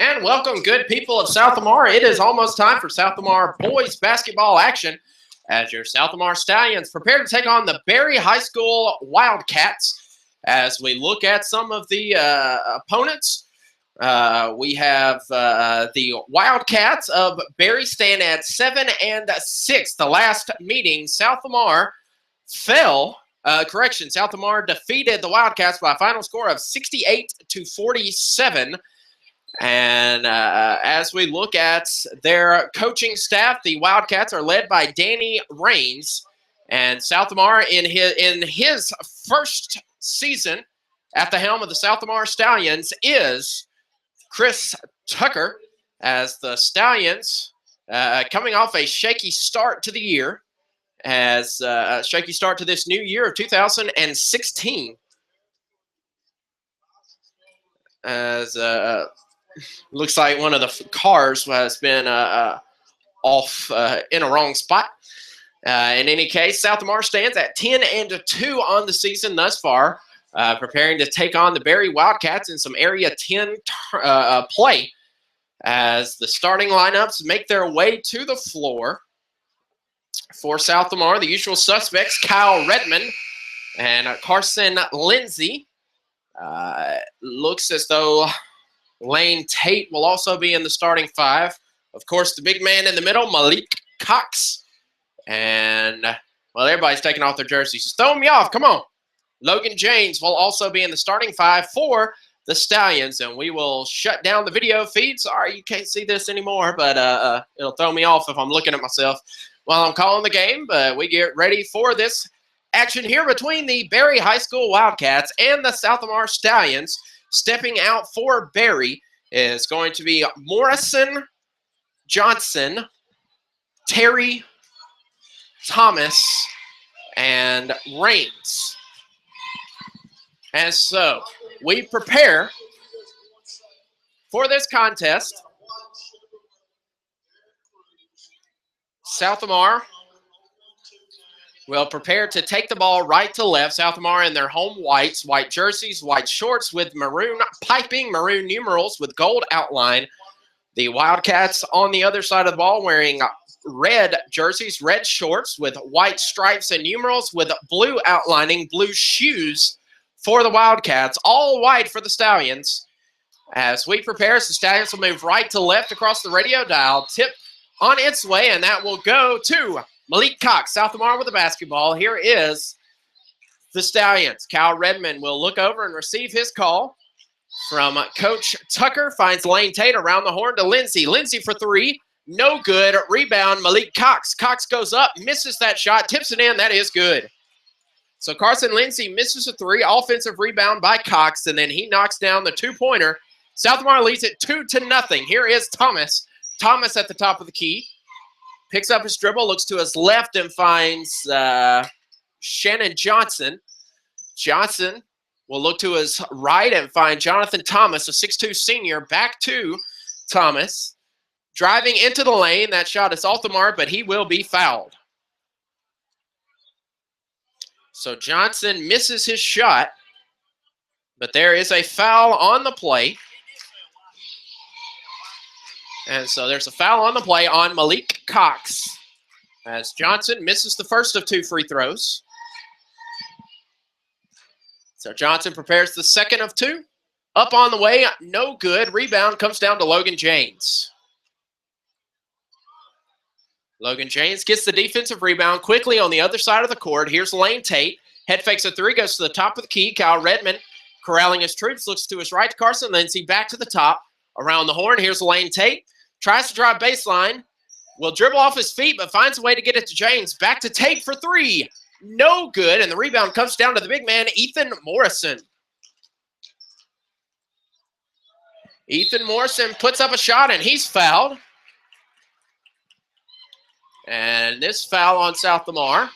And welcome, good people of South Lamar. It is almost time for South Lamar boys basketball action as your South Lamar Stallions prepare to take on the Berry High School Wildcats. As we look at some of the opponents, we have the Wildcats of Berry stand at 7-6. The last meeting, South Lamar fell. South Lamar defeated the Wildcats by a final score of 68-47. And as we look at their coaching staff, the Wildcats are led by Danny Raines. And South Lamar, in his first season at the helm of the South Lamar Stallions, is Chris Tucker, as the Stallions, coming off a shaky start to the year, as a shaky start to this new year of 2016. As looks like one of the cars has been off in a wrong spot. In any case, South Lamar stands at 10-2 on the season thus far, preparing to take on the Berry Wildcats in some Area 10 play. As the starting lineups make their way to the floor for South Lamar, the usual suspects, Kyle Redmond and Carson Lindsay. Looks as though Lane Tate will also be in the starting five. Of course, the big man in the middle, Malik Cox. And, well, everybody's taking off their jerseys. Just throw me off. Come on. Logan James will also be in the starting five for the Stallions. And we will shut down the video feed. Sorry, you can't see this anymore, but it'll throw me off if I'm looking at myself while I'm calling the game. But we get ready for this action here between the Berry High School Wildcats and the South Lamar Stallions. Stepping out for Berry is going to be Morrison, Johnson, Terry, Thomas, and Raines. And so we prepare for this contest. South Lamar will prepare to take the ball right to left. South Lamar in their home whites, white jerseys, white shorts with maroon piping, maroon numerals with gold outline. The Wildcats on the other side of the ball wearing red jerseys, red shorts with white stripes and numerals with blue outlining, blue shoes for the Wildcats, all white for the Stallions. As we prepare, the Stallions will move right to left across the radio dial, tip on its way, and that will go to Malik Cox. South Lamar with the basketball. Here is the Stallions. Kyle Redmond will look over and receive his call from Coach Tucker. Finds Lane Tate around the horn to Lindsay. Lindsay for three. No good. Rebound, Malik Cox. Cox goes up, misses that shot, tips it in. That is good. So Carson Lindsay misses a three. Offensive rebound by Cox, and then he knocks down the two-pointer. South Lamar leads it 2-0. Here is Thomas. Thomas at the top of the key. Picks up his dribble, looks to his left, and finds Shannon Johnson. Johnson will look to his right and find Jonathan Thomas, a 6'2 senior. Back to Thomas. Driving into the lane. That shot is off the mark, but he will be fouled. So Johnson misses his shot, but there is a foul on the play. And so there's a foul on the play on Malik Cox as Johnson misses the first of two free throws. So Johnson prepares the second of two. Up on the way, no good. Rebound comes down to Logan James. Logan James gets the defensive rebound quickly on the other side of the court. Here's Lane Tate. Head fakes a three, goes to the top of the key. Kyle Redmond corralling his troops, looks to his right to Carson Lindsay. Back to the top. Around the horn, here's Lane Tate. Tries to drive baseline. Will dribble off his feet, but finds a way to get it to James. Back to Tate for three. No good, and the rebound comes down to the big man, Ethan Morrison. Ethan Morrison puts up a shot, and he's fouled. And this foul on South Lamar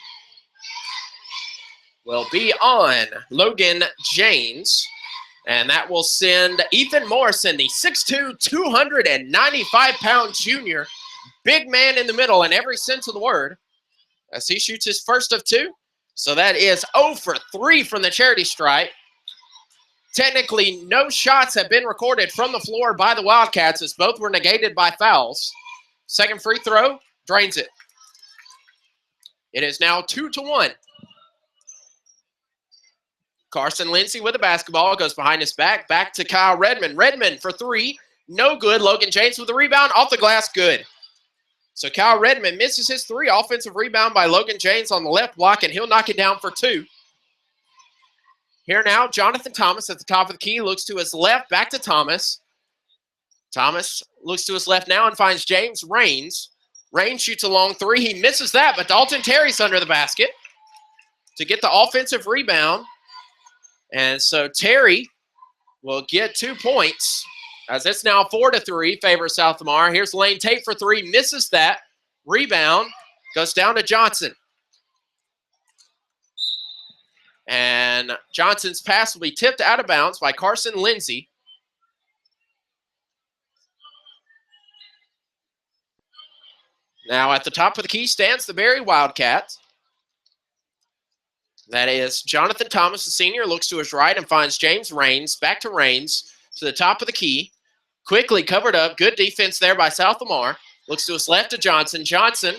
will be on Logan James. And that will send Ethan Morrison, the 6'2", 295-pound junior, big man in the middle in every sense of the word, as he shoots his first of two. So that is 0 for 3 from the charity stripe. Technically, no shots have been recorded from the floor by the Wildcats as both were negated by fouls. Second free throw, drains it. It is now 2-1. Carson Lindsay with the basketball, goes behind his back to Kyle Redmond. Redmond for three, no good. Logan James with the rebound, off the glass, good. So Kyle Redmond misses his three. Offensive rebound by Logan James on the left block, and he'll knock it down for two. Here now, Jonathan Thomas at the top of the key, looks to his left, back to Thomas. Thomas looks to his left now and finds James Raines. Raines shoots a long three. He misses that, but Dalton Terry's under the basket to get the offensive rebound. And so Terry will get 2 points as it's now 4-3, favors South Lamar. Here's Lane Tate for three, misses that. Rebound goes down to Johnson. And Johnson's pass will be tipped out of bounds by Carson Lindsay. Now at the top of the key stands the Berry Wildcats. That is Jonathan Thomas, the senior, looks to his right and finds James Raines. Back to Raines to the top of the key. Quickly covered up. Good defense there by South Lamar. Looks to his left to Johnson. Johnson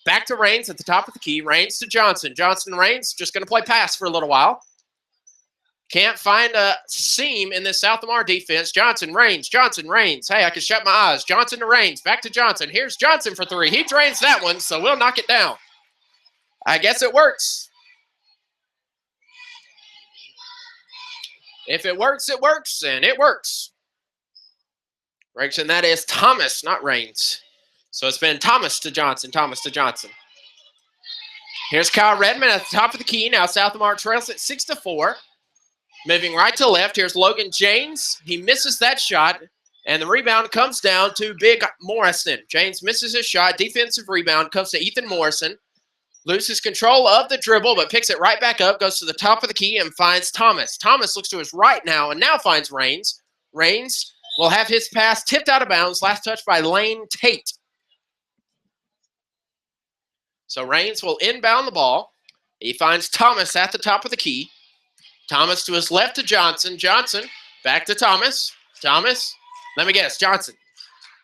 back to Raines at the top of the key. Raines to Johnson. Johnson, Raines, just going to play pass for a little while. Can't find a seam in this South Lamar defense. Johnson, Raines. Hey, I can shut my eyes. Johnson to Raines. Back to Johnson. Here's Johnson for three. He drains that one, so we'll knock it down. I guess it works. If it works, it works, and it works. Correction, that is Thomas, not Raines. So it's been Thomas to Johnson. Here's Kyle Redmond at the top of the key. Now South Lamar trails at 6-4. Moving right to left, here's Logan James. He misses that shot, and the rebound comes down to Big Morrison. James misses his shot. Defensive rebound comes to Ethan Morrison. Loses control of the dribble, but picks it right back up, goes to the top of the key and finds Thomas. Thomas looks to his right now and now finds Raines. Raines will have his pass tipped out of bounds. Last touch by Lane Tate. So Raines will inbound the ball. He finds Thomas at the top of the key. Thomas to his left to Johnson. Johnson back to Thomas. Thomas, let me guess, Johnson.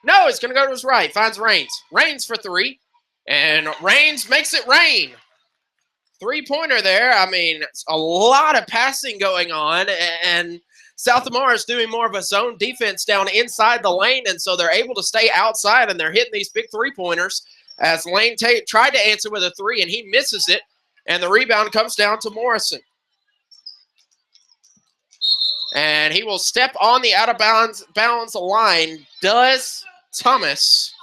No, he's going to go to his right. Finds Raines. Raines for three. And Raines makes it rain. Three-pointer there. I mean, it's a lot of passing going on. And South Lamar is doing more of a zone defense down inside the lane. And so they're able to stay outside, and they're hitting these big three-pointers. As Lane Tate tried to answer with a three, and he misses it. And the rebound comes down to Morrison. And he will step on the out-of-bounds line. Does Thomas.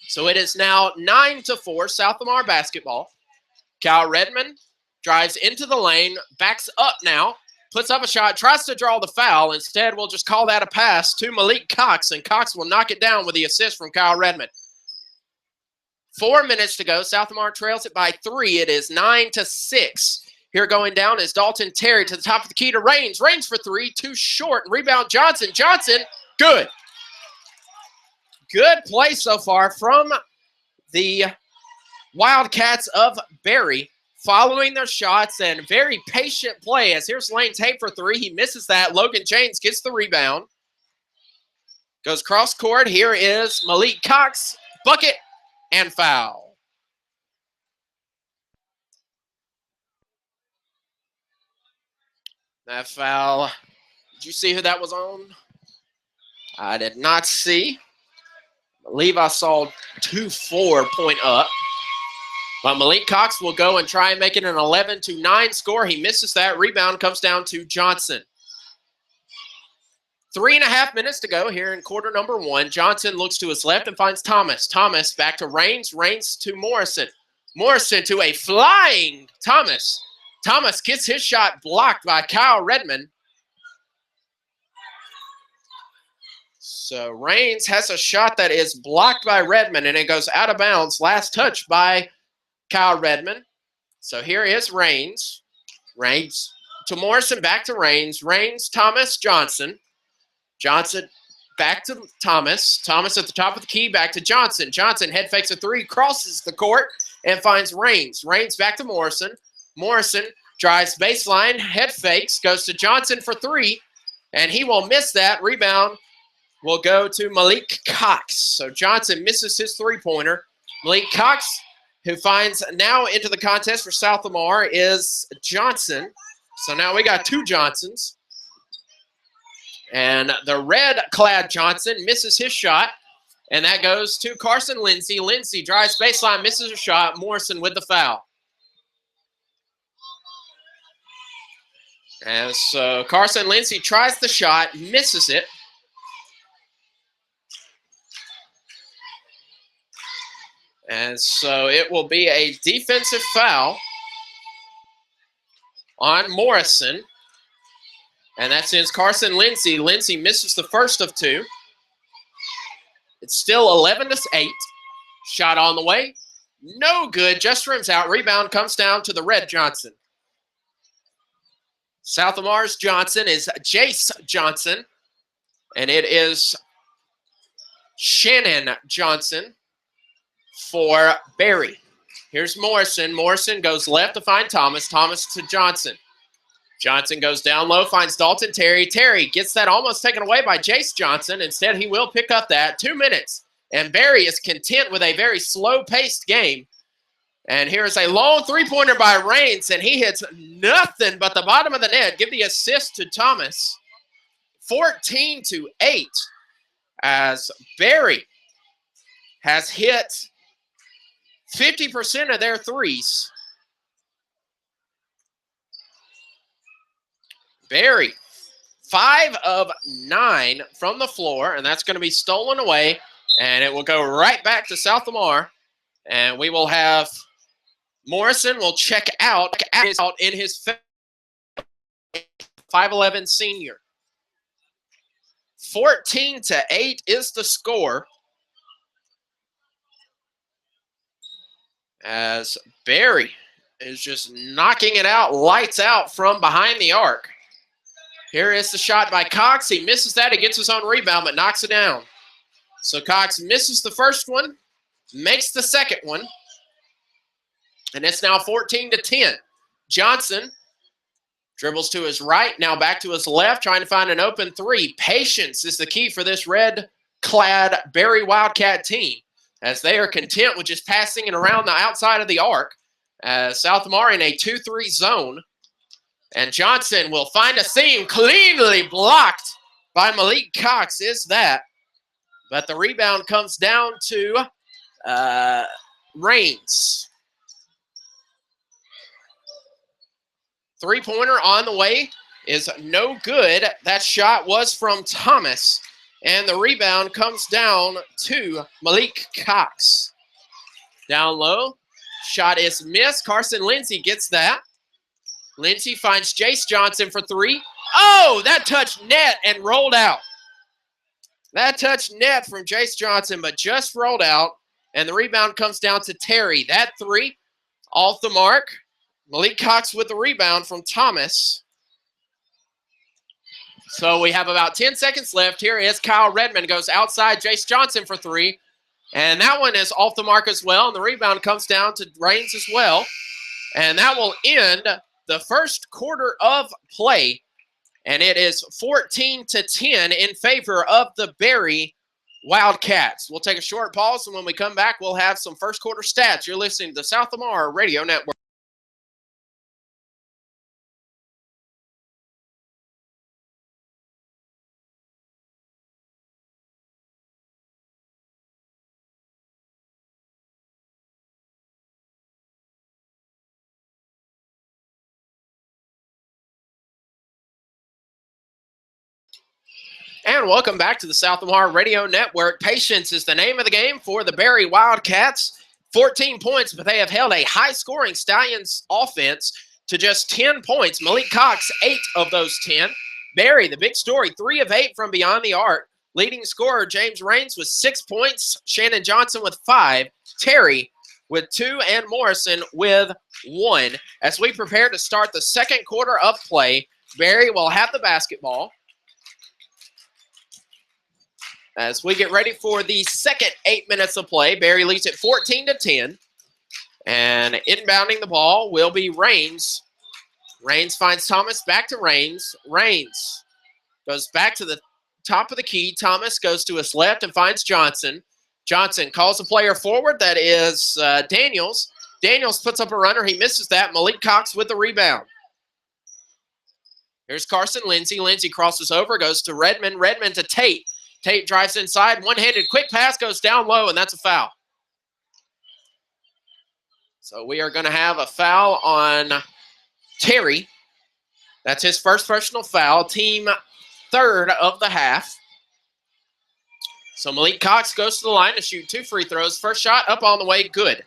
So it is now 9-4, South Lamar basketball. Kyle Redmond drives into the lane, backs up now, puts up a shot, tries to draw the foul. Instead, we'll just call that a pass to Malik Cox, and Cox will knock it down with the assist from Kyle Redmond. 4 minutes to go. South Lamar trails it by 3. It is 9-6. Here going down is Dalton Terry to the top of the key to Raines. Raines for three, too short. Rebound Johnson. Johnson, good. Good play so far from the Wildcats of Berry, following their shots and very patient play. As here's Lane Tate for three. He misses that. Logan James gets the rebound. Goes cross court. Here is Malik Cox. Bucket and foul. That foul. Did you see who that was on? I did not see. I believe I saw 2-4 point up. But Malik Cox will go and try and make it an 11-9 score. He misses that. Rebound comes down to Johnson. 3.5 minutes to go here in quarter number 1. Johnson looks to his left and finds Thomas. Thomas back to Raines. Raines to Morrison. Morrison to a flying Thomas. Thomas gets his shot blocked by Kyle Redmond. So Raines has a shot that is blocked by Redmond, and it goes out of bounds. Last touch by Kyle Redmond. So here is Raines. Raines to Morrison, back to Raines. Raines, Thomas, Johnson. Johnson back to Thomas. Thomas at the top of the key, back to Johnson. Johnson head fakes a three, crosses the court, and finds Raines. Raines back to Morrison. Morrison drives baseline, head fakes, goes to Johnson for three, and he will miss that. Rebound will go to Malik Cox. So Johnson misses his three-pointer. Malik Cox, who finds now into the contest for South Lamar, is Johnson. So now we got two Johnsons. And the red-clad Johnson misses his shot, and that goes to Carson Lindsay. Lindsay drives baseline, misses a shot. Morrison with the foul. And so Carson Lindsay tries the shot, misses it. And so it will be a defensive foul on Morrison. And that sends Carson Lindsay. Lindsay misses the first of two. It's still 11-8. Shot on the way. No good. Just rims out. Rebound comes down to the red Johnson. South Lamar's Johnson is Jace Johnson. And it is Shannon Johnson for Berry. Here's Morrison. Morrison goes left to find Thomas. Thomas to Johnson. Johnson goes down low, finds Dalton Terry. Terry gets that almost taken away by Jace Johnson. Instead, he will pick up that. 2 minutes. And Berry is content with a very slow-paced game. And here's a long three-pointer by Raines, and he hits nothing but the bottom of the net. Give the assist to Thomas. 14-8 as Berry has hit 50% of their threes. Berry, 5 of 9 from the floor, and that's going to be stolen away, and it will go right back to South Lamar. And we will have Morrison will check out in his 5'11" senior. 14-8 is the score as Berry is just knocking it out, lights out from behind the arc. Here is the shot by Cox. He misses that. He gets his own rebound, but knocks it down. So Cox misses the first one, makes the second one, and it's now 14-10. Johnson dribbles to his right, now back to his left, trying to find an open three. Patience is the key for this red-clad Berry Wildcat team, as they are content with just passing it around the outside of the arc. South Lamar in a 2-3 zone. And Johnson will find a seam, cleanly blocked by Malik Cox, is that. But the rebound comes down to Raines. Three-pointer on the way is no good. That shot was from Thomas. And the rebound comes down to Malik Cox. Down low, shot is missed. Carson Lindsay gets that. Lindsay finds Jace Johnson for three. Oh, that touched net and rolled out. That touched net from Jace Johnson, but just rolled out. And the rebound comes down to Terry. That three off the mark. Malik Cox with the rebound from Thomas. So we have about 10 seconds left. Here is Kyle Redmond. Goes outside Jace Johnson for three. And that one is off the mark as well. And the rebound comes down to Raines as well. And that will end the first quarter of play, and it is 14-10 in favor of the Berry Wildcats. We'll take a short pause, and when we come back, we'll have some first quarter stats. You're listening to the South Lamar Radio Network. And welcome back to the South Lamar Radio Network. Patience is the name of the game for the Berry Wildcats. 14 points, but they have held a high-scoring Stallions offense to just 10 points. Malik Cox, 8 of those 10. Berry, the big story, 3 of 8 from beyond the arc. Leading scorer, James Raines, with 6 points. Shannon Johnson with 5. Terry with 2, and Morrison with 1. As we prepare to start the second quarter of play, Berry will have the basketball. As we get ready for the second 8 minutes of play, Berry leads at 14-10. And inbounding the ball will be Raines Raines finds Thomas, back to Raines. Raines goes back to the top of the key. Thomas goes to his left and finds Johnson. Johnson calls a player forward. That is Daniels. Daniels puts up a runner. He misses that. Malik Cox with the rebound. Here's Carson Lindsay. Lindsay crosses over, goes to Redmond. Redmond to Tate. Tate drives inside. One-handed quick pass goes down low, and that's a foul. So we are going to have a foul on Terry. That's his first personal foul. Team third of the half. So Malik Cox goes to the line to shoot 2 free throws. First shot up on the way, good.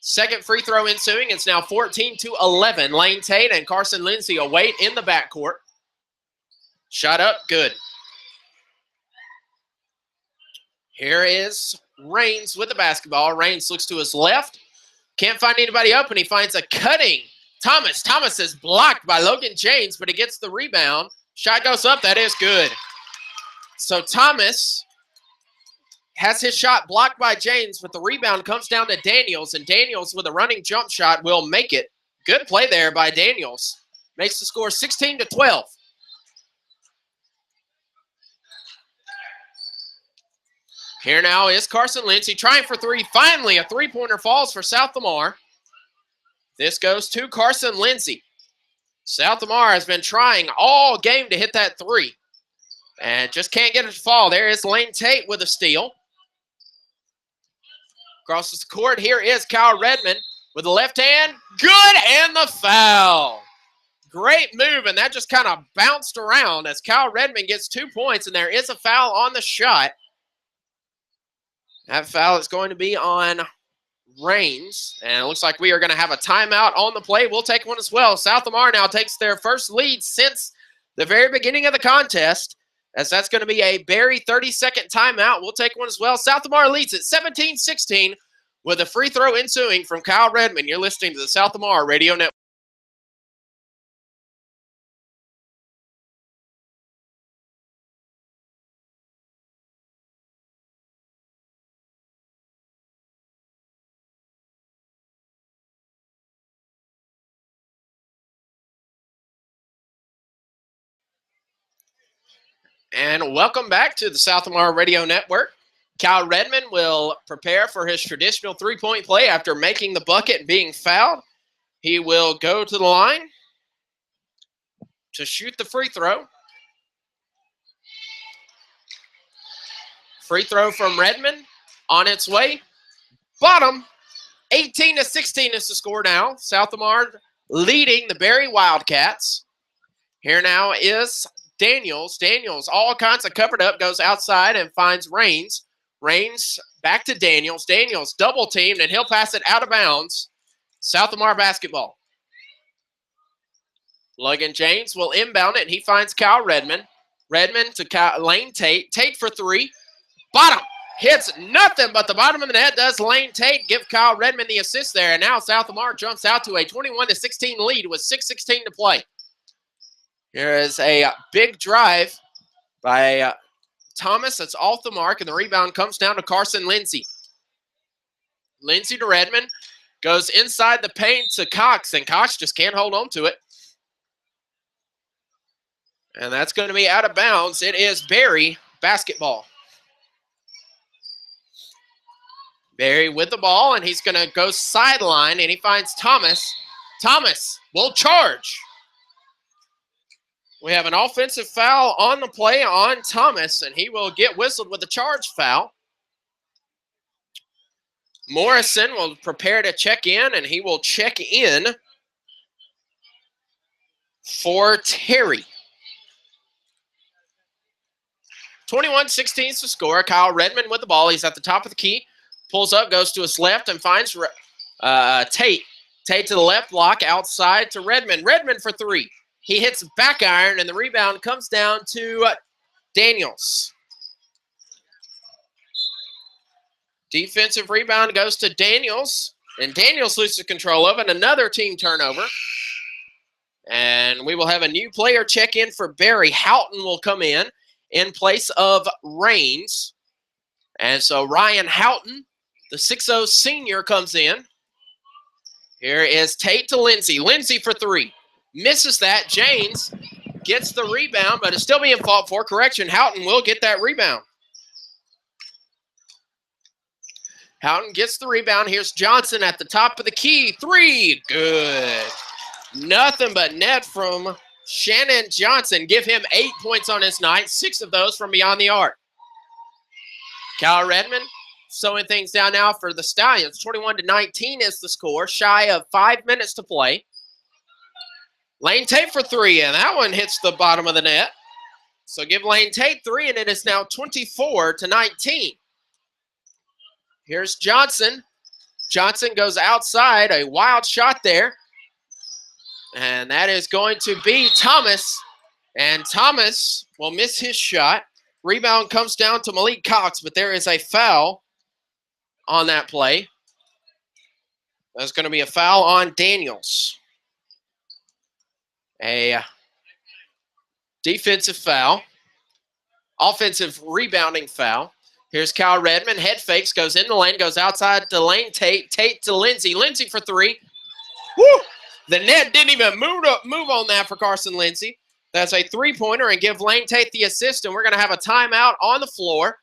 Second free throw ensuing. It's now 14-11. Lane Tate and Carson Lindsay await in the backcourt. Shot up, good. Here is Raines with the basketball. Raines looks to his left. Can't find anybody open. He finds a cutting Thomas. Thomas is blocked by Logan James, but he gets the rebound. Shot goes up. That is good. So Thomas has his shot blocked by James, but the rebound comes down to Daniels, and Daniels with a running jump shot will make it. Good play there by Daniels. Makes the score 16-12. Here now is Carson Lindsay trying for 3. Finally, a three-pointer falls for South Lamar. This goes to Carson Lindsay. South Lamar has been trying all game to hit that 3 and just can't get it to fall. There is Lane Tate with a steal. Crosses the court. Here is Kyle Redmond with the left hand. Good, and the foul. Great move, and that just kind of bounced around as Kyle Redmond gets 2 points, and there is a foul on the shot. That foul is going to be on Raines, and it looks like we are going to have a timeout on the play. We'll take one as well. South Lamar now takes their first lead since the very beginning of the contest, as that's going to be a Berry 30-second timeout. We'll take one as well. South Lamar leads it 17-16 with a free throw ensuing from Kyle Redmond. You're listening to the South Lamar Radio Network. And welcome back to the South Lamar Radio Network. Kyle Redmond will prepare for his traditional three-point play after making the bucket and being fouled. He will go to the line to shoot the free throw. Free throw from Redmond on its way. Bottom, 18-16 is the score now. South Lamar leading the Berry Wildcats. Here now is Daniels. Daniels, all kinds of covered up, goes outside and finds Raines. Raines back to Daniels. Daniels double teamed, and he'll pass it out of bounds. South Lamar basketball. Logan James will inbound it, and he finds Kyle Redmond. Redmond to Lane Tate. Tate for 3. Bottom. Hits nothing but the bottom of the net. Does Lane Tate give Kyle Redmond the assist there. And now South Lamar jumps out to a 21-16 lead with 6:16 to play. Here is a big drive by Thomas. That's off the mark, and the rebound comes down to Carson Lindsay. Lindsay to Redmond. Goes inside the paint to Cox, and Cox just can't hold on to it. And that's going to be out of bounds. It is Berry basketball. Berry with the ball, and he's going to go sideline, and he finds Thomas. Thomas will charge. We have an offensive foul on the play on Thomas, and he will get whistled with a charge foul. Morrison will prepare to check in, and he will check in for Terry. 21-16 is the score. Kyle Redmond with the ball. He's at the top of the key. Pulls up, goes to his left, and finds Tate. Tate to the left block, outside to Redmond. Redmond for 3. He hits back iron, and the rebound comes down to Daniels. Defensive rebound goes to Daniels, and Daniels loses control of it. Another team turnover. And we will have a new player check in for Berry. Houghton will come in place of Raines. And so Ryan Houghton, the 6'0 senior, comes in. Here is Tate to Lindsay. Lindsay for three. Misses that. Janes gets the rebound, but is still being fought for. Correction, Houghton will get that rebound. Houghton gets the rebound. Here's Johnson at the top of the key. Three. Good. Nothing but net from Shannon Johnson. Give him 8 points on his night, 6 of those from beyond the arc. Cal Redmond slowing things down now for the Stallions. 21-19 is the score, shy of 5 minutes to play. Lane Tate for three, and that one hits the bottom of the net. So give Lane Tate three, and it is now 24-19. Here's Johnson. Johnson goes outside, a wild shot there. And that is going to be Thomas. And Thomas will miss his shot. Rebound comes down to Malik Cox, but there is a foul on that play. There's going to be a foul on Daniels. A defensive foul. Offensive rebounding foul. Here's Kyle Redmond. Head fakes, goes in the lane, goes outside to Lane Tate. Tate to Lindsay. Lindsay for three. Woo! The net didn't even move on that for Carson Lindsay. That's a three-pointer, and give Lane Tate the assist, and we're going to have a timeout on the floor.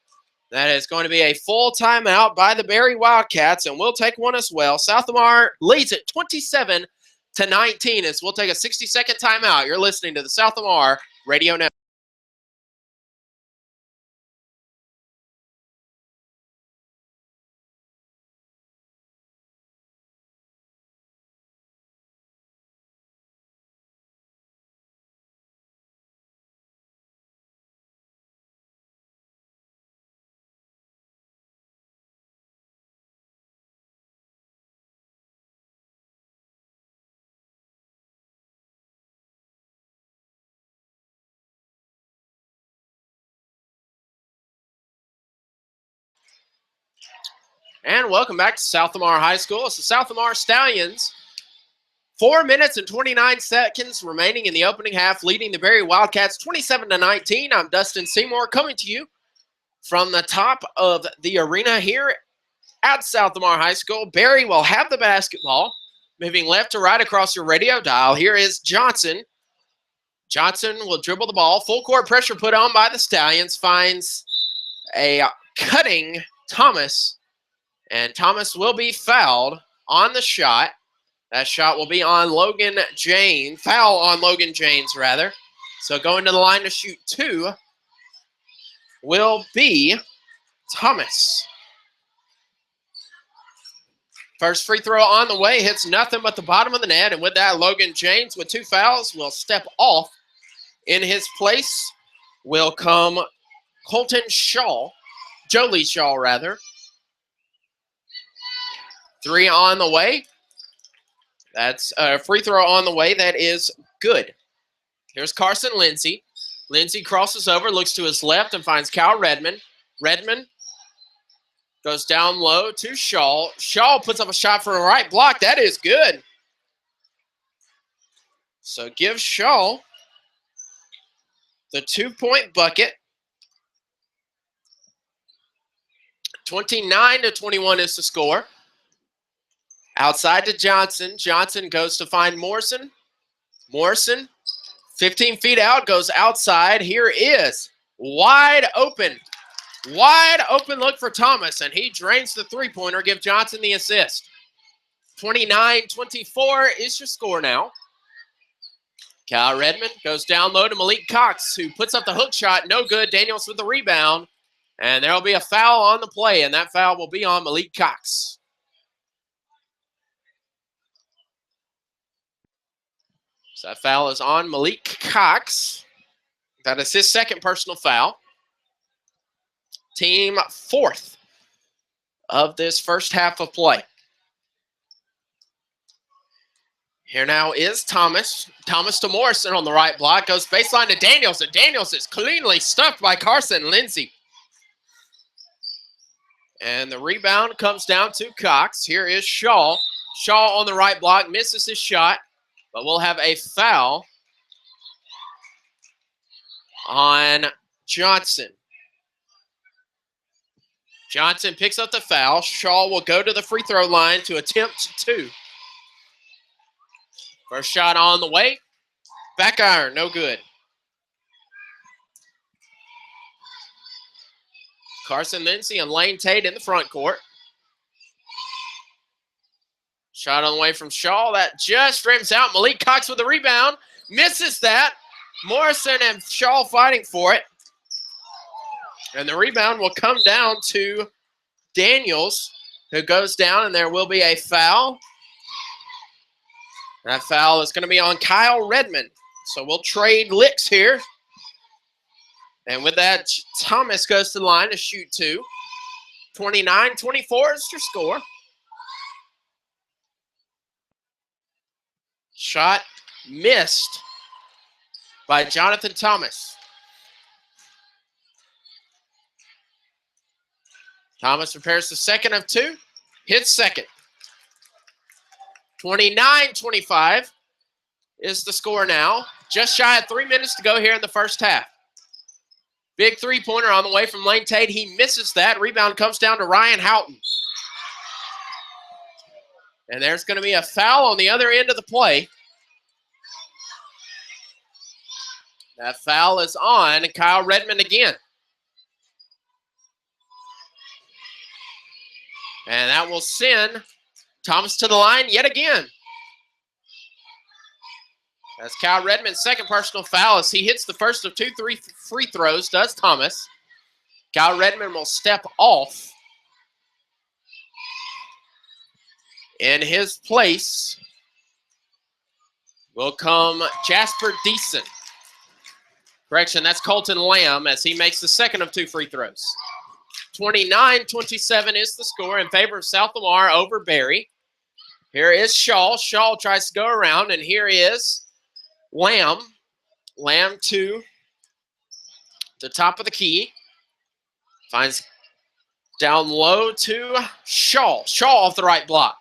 That is going to be a full timeout by the Berry Wildcats, and we'll take one as well. South Lamar leads it 27-19 as we'll take a 60-second timeout. You're listening to the South Lamar Radio Network. And welcome back to South Lamar High School. It's the South Lamar Stallions. 4 minutes and 29 seconds remaining in the opening half, leading the Berry Wildcats 27-19. I'm Dustin Seymour coming to you from the top of the arena here at South Lamar High School. Berry will have the basketball, moving left to right across your radio dial. Here is Johnson. Johnson will dribble the ball. Full court pressure put on by the Stallions. Finds a cutting Thomas. And Thomas will be fouled on the shot. That shot will be on Logan James. Foul on Logan James, rather. So going to the line to shoot two will be Thomas. First free throw on the way. Hits nothing but the bottom of the net. And with that, Logan James with 2 fouls will step off. In his place will come Colton Shaw. Jolie Shaw, rather. 3 on the way. That's a free throw on the way. That is good. Here's Carson Lindsay. Lindsay crosses over, looks to his left, and finds Cal Redmond. Redmond goes down low to Shaw. Shaw puts up a shot for a right block. That is good. So give Shaw the 2-point bucket. 29-21 is the score. Outside to Johnson. Johnson goes to find Morrison. Morrison, 15 feet out, goes outside. Here is wide open. Wide open look for Thomas, and he drains the three-pointer. Give Johnson the assist. 29-24 is your score now. Kyle Redmond goes down low to Malik Cox, who puts up the hook shot. No good. Daniels with the rebound. And there will be a foul on the play, and that foul will be on Malik Cox. So that foul is on Malik Cox. That is his second personal foul. Team 4th of this first half of play. Here now is Thomas. Thomas to Morrison on the right block. Goes baseline to Daniels, and Daniels is cleanly stuffed by Carson Lindsay. And the rebound comes down to Cox. Here is Shaw. Shaw on the right block, misses his shot. But we'll have a foul on Johnson. Johnson picks up the foul. Shaw will go to the free throw line to attempt 2. First shot on the way. Back iron, no good. Carson Lindsay and Lane Tate in the front court. Shot on the way from Shaw. That just rims out. Malik Cox with the rebound. Misses that. Morrison and Shaw fighting for it. And the rebound will come down to Daniels, who goes down, and there will be a foul. That foul is going to be on Kyle Redmond. So we'll trade licks here. And with that, Thomas goes to the line to shoot two. 29-24 is your score. Shot missed by Jonathan Thomas. Thomas prepares the second of two. Hits second. 29-25 is the score now. Just shy of 3 minutes to go here in the first half. Big three-pointer on the way from Lane Tate. He misses that. Rebound comes down to Ryan Houghton. And there's going to be a foul on the other end of the play. That foul is on Kyle Redmond again. And that will send Thomas to the line yet again. That's Kyle Redmond's second personal foul as he hits the first of 2 free throws, does Thomas. Kyle Redmond will step off. In his place will come Jasper Deason. Correction, that's Colton Lamb as he makes the second of 2 free throws. 29-27 is the score in favor of South Lamar over Berry. Here is Shaw. Shaw tries to go around, and here is Lamb. Lamb to the top of the key. Finds down low to Shaw. Shaw off the right block.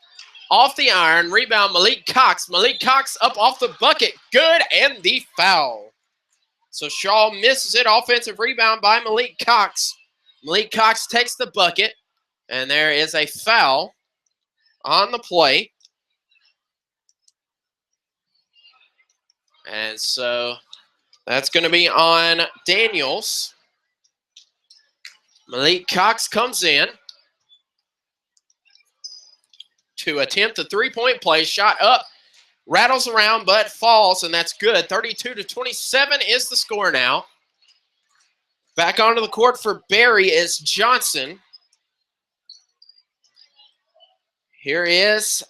Off the iron. Rebound Malik Cox. Malik Cox up off the bucket. Good, and the foul. So Shaw misses it. Offensive rebound by Malik Cox. Malik Cox takes the bucket, and there is a foul on the play. And so that's going to be on Daniels. Malik Cox comes in to attempt a three-point play. Shot up, rattles around, but falls, and that's good. 32-27 is the score now. Back onto the court for Berry is Johnson. Here is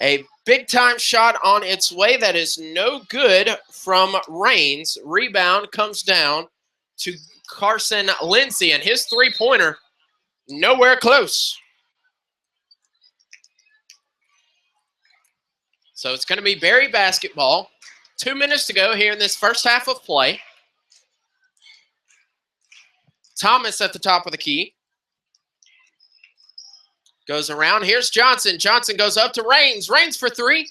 a big-time shot on its way that is no good from Raines. Rebound comes down to Carson Lindsay, and his three-pointer nowhere close. So it's going to be Berry basketball. 2 minutes to go here in this first half of play. Thomas at the top of the key. Goes around. Here's Johnson. Johnson goes up to Raines. Raines for three.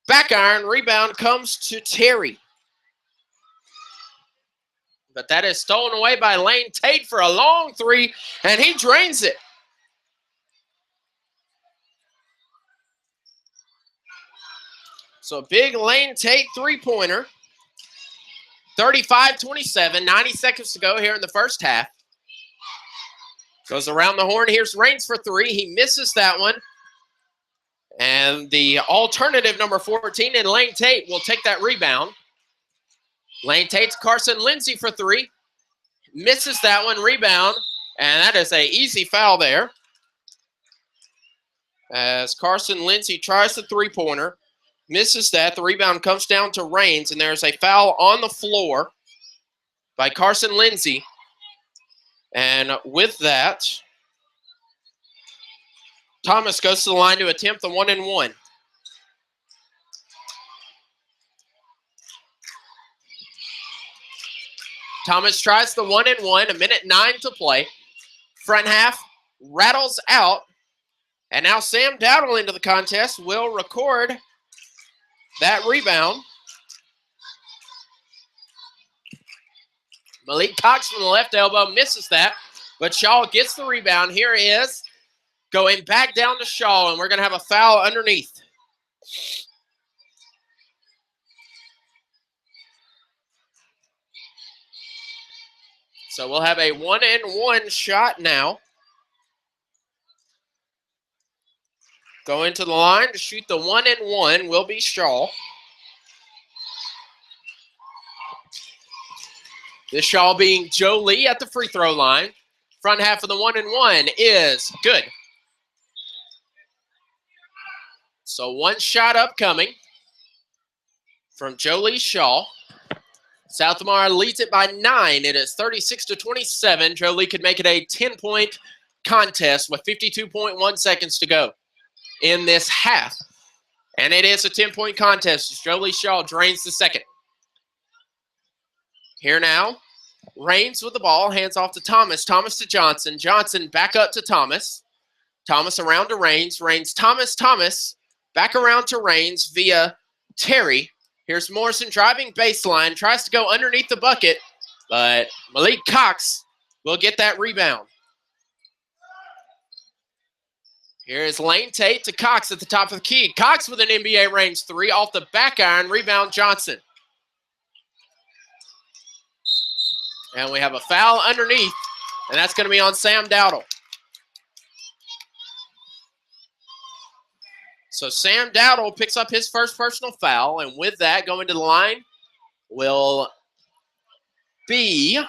Back iron. Rebound comes to Terry. But that is stolen away by Lane Tate for a long three, and he drains it. So a big Lane Tate three-pointer. 35-27. 90 seconds to go here in the first half. Goes around the horn. Here's Raines for three. He misses that one. And the alternative number 14 in Lane Tate will take that rebound. Lane Tate to Carson Lindsay for three. Misses that one. Rebound. And that is an easy foul there. As Carson Lindsay tries the three-pointer. Misses that. The rebound comes down to Raines. And there's a foul on the floor by Carson Lindsay. And with that, Thomas goes to the line to attempt the 1-and-1. Thomas tries the 1-and-1, 1:09 to play. Front half rattles out. And now Sam Dowdle into the contest will record that rebound. Malik Cox from the left elbow misses that, but Shaw gets the rebound. Here he is going back down to Shaw, and we're going to have a foul underneath. So we'll have a 1-and-1 shot now. Going to the line to shoot the 1-and-1 will be Shaw. This Shaw being Jolie at the free throw line. Front half of the 1-and-1 is good. So one shot upcoming from Jolie Shaw. South Lamar leads it by 9. It is 36-27. Jolie could make it a 10-point contest with 52.1 seconds to go in this half. And it is a 10-point contest. Jolie Shaw drains the second. Here now, Raines with the ball, hands off to Thomas. Thomas to Johnson. Johnson back up to Thomas. Thomas around to Raines. Raines, Thomas, Thomas. Back around to Raines via Terry. Here's Morrison driving baseline. Tries to go underneath the bucket, but Malik Cox will get that rebound. Here is Lane Tate to Cox at the top of the key. Cox with an NBA range 3 off the back iron. Rebound Johnson. And we have a foul underneath, and that's going to be on Sam Dowdle. So Sam Dowdle picks up his first personal foul, and with that, going to the line will be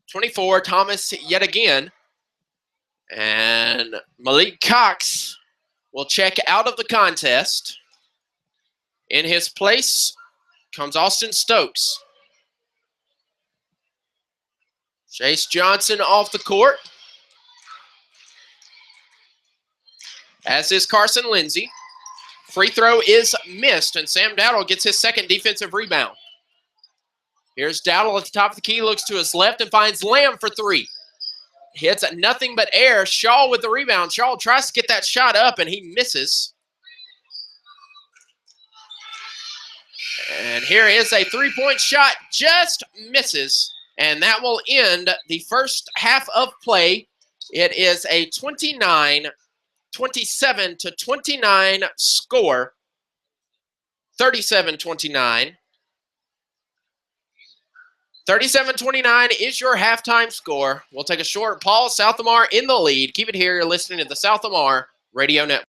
24, Thomas yet again. And Malik Cox will check out of the contest. In his place comes Austin Stokes. Chase Johnson off the court, as is Carson Lindsay. Free throw is missed, and Sam Dowdle gets his second defensive rebound. Here's Dowdle at the top of the key, looks to his left and finds Lamb for 3. Hits nothing but air. Shaw with the rebound. Shaw tries to get that shot up, and he misses. And here is a three-point shot, just misses. And that will end the first half of play. It is a 27-29 score. 37-29. 37-29 is your halftime score. We'll take a short pause. South Lamar in the lead. Keep it here. You're listening to the South Lamar Radio Network.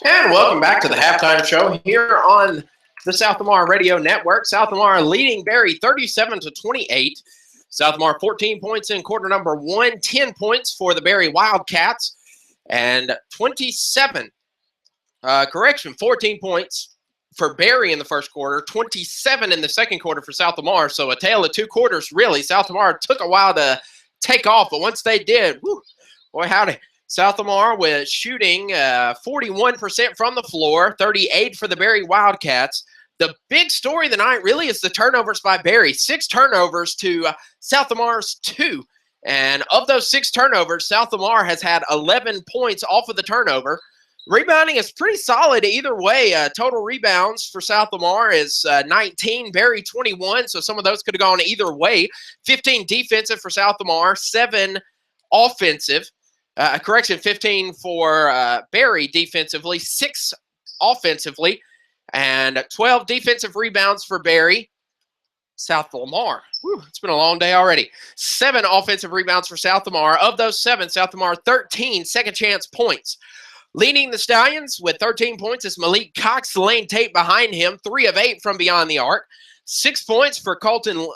And welcome back to the halftime show here on the South Lamar Radio Network. South Lamar leading Berry 37-28. South Lamar 14 points in quarter number 1, 10 points for the Berry Wildcats, and 14 points for Berry in the first quarter, 27 in the second quarter for South Lamar. So a tale of two quarters, really. South Lamar took a while to take off, but once they did, whew, boy, howdy. South Lamar with shooting 41% from the floor, 38 for the Berry Wildcats. The big story of the night really is the turnovers by Berry. 6 turnovers to South Lamar's 2. And of those 6 turnovers, South Lamar has had 11 points off of the turnover. Rebounding is pretty solid either way. Total rebounds for South Lamar is 19, Berry 21, so some of those could have gone either way. 15 defensive for South Lamar, 7 offensive. 15 for Berry defensively, 6 offensively, and 12 defensive rebounds for Berry. South Lamar, whew, it's been a long day already. 7 offensive rebounds for South Lamar. Of those 7, South Lamar 13 second chance points. Leading the Stallions with 13 points is Malik Cox. Lane Tate behind him, 3 of 8 from beyond the arc. 6 points for Carson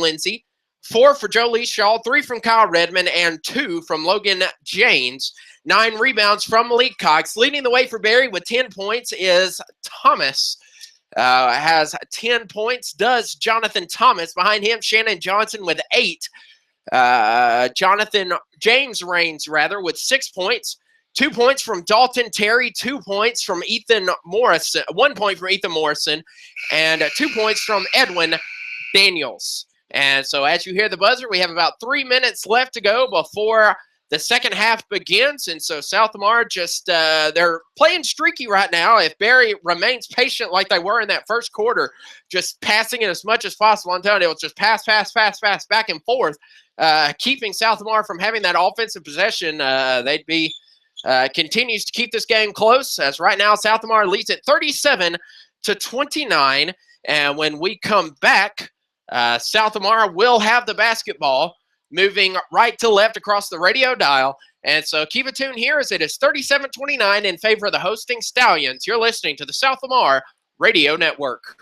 Lindsay. 4 for Jolie Shaw, 3 from Kyle Redmond, and 2 from Logan James. 9 rebounds from Malik Cox. Leading the way for Berry with 10 points is Thomas. Has 10 points, does Jonathan Thomas. Behind him, Shannon Johnson with 8. Jonathan James Raines, with 6 points. 2 points from Dalton Terry, 2 points from Ethan Morrison, 1 point from Ethan Morrison, and 2 points from Edwin Daniels. And so as you hear the buzzer, we have about 3 minutes left to go before the second half begins. And so South Lamar just, they're playing streaky right now. If Berry remains patient like they were in that first quarter, just passing it as much as possible, I'm telling you, it was just pass, back and forth, keeping South Lamar from having that offensive possession. They'd be continues to keep this game close, as right now South Lamar leads at 37-29. And when we come back, South Lamar will have the basketball moving right to left across the radio dial. And so keep it tuned here as it is 37-29 in favor of the hosting Stallions. You're listening to the South Lamar Radio Network.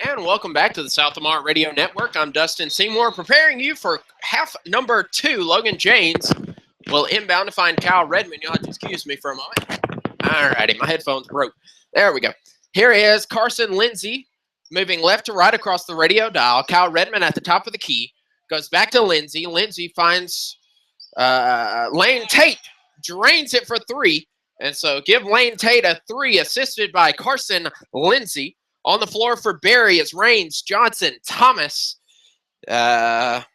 And welcome back to the South Lamar Radio Network. I'm Dustin Seymour, preparing you for half number 2. Logan James will inbound to find Kyle Redmond. You'll have to excuse me for a moment. All righty, my headphones broke. There we go. Here is Carson Lindsay moving left to right across the radio dial. Kyle Redmond at the top of the key. Goes back to Lindsay. Lindsay finds Lane Tate. Drains it for 3. And so give Lane Tate a 3, assisted by Carson Lindsay. On the floor for Berry is Raines, Johnson, Thomas. Let's